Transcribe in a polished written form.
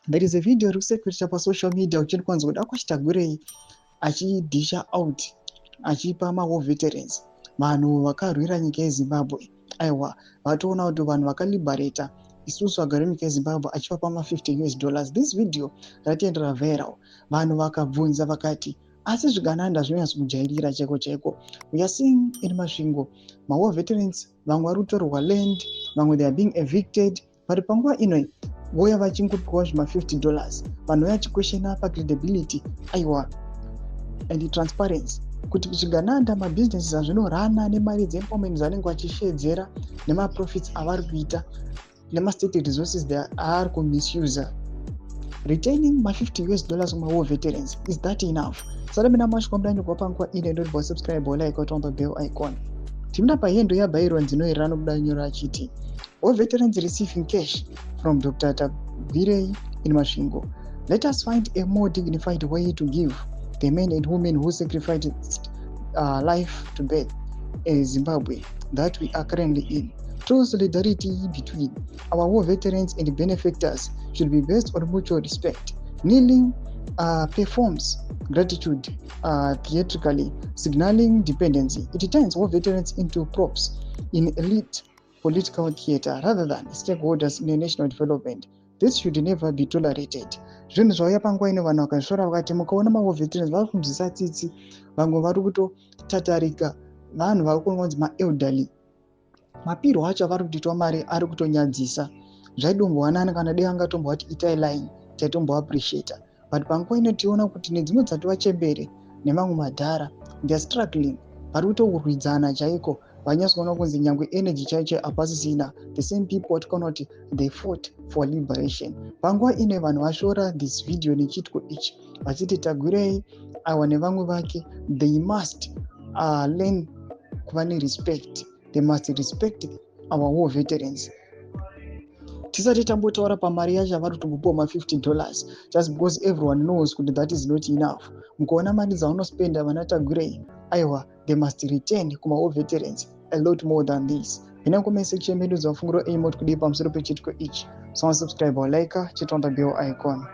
There is a video circulating pa social media uchiri kwanza kuda kuchitagurei achidisha out achipa war veterans vanhu vakarwira nyika yeZimbabwe. Aiwa, vatoona kuti vanhu vakaliberata isusu vagari munyika yeZimbabwe achivapa $50. This video ratiendera viral. Vanhu vakabvunza vakati asi zvigananda zvinonyatsa kujairira chaiko chaiko. We are seeing in Masvingo war veterans vamwe vari kutorwa land, vamwe they are being evicted, but panguva ino voya vachingopiwa $50. Vanhu vachikweshena credibility aiwa and transparency kuti zvigananda mabusinesses azvinorana nemari dzeempowerment dzavanenge vachishedzera nemaprofits avari kuita nemastate resources aari kumisuse. Retaining $50 kuma war veterans, is that enough? Sara mina mashiko mudanyogwa panguva ine ndoti subscribe like watomba bell icon. Timuna pahendo yabayirwa dzinoirana kuda nyora achiti war veterans receiving cash from Dr. Tagwirei in Masvingo. Let us find a more dignified way to give the men and women who sacrificed life to birth in Zimbabwe that we are currently in. True solidarity between our war veterans and benefactors should be based on mutual respect. Kneeling performs gratitude theatrically, signaling dependency. It turns war veterans into props in elite political theater rather than stakeholders in a national development. This should never be tolerated. Zvinhu zvauya panguva ino vanhu vakashora vakati mukaona war veterans vari kunzwisa tsitsi, vamwe vari kutotatarika, vanhu vari kunonzi maelderly. Mapiro acho avari kutiitwa mari ari kutonyadzisa. Zvaidombowanana kana dei angatombova kuti itai line taitomboappreciata, but panguva ino tiona kuti nedzimwe dzatova chembere nemamwe madhara they are struggling, vari kutorwidzana chaiko, vanyatsoona kunzi nyangwe energy chaicho hapasisina. The same people watikaona kuti they fought for liberation. Panguva ino vanhu vashora this video nechitiko ichi vachiti Tagwirei awa nevamwe vake they must learn kuva nerespect. They must respect our war veterans. Tisati tambotaura pamari yacho avari kutombopiwa $50 just because everyone knows kuti that is not enough. Mukaona mari dzavanospenda vana Tagwirei, aiwa, they must return kuma war veterans a lot more than this. Ina comment section medu dzafungiro aimot kudii pamusoro pechitiko ichi. So subscribe or like, chitonda bell icon.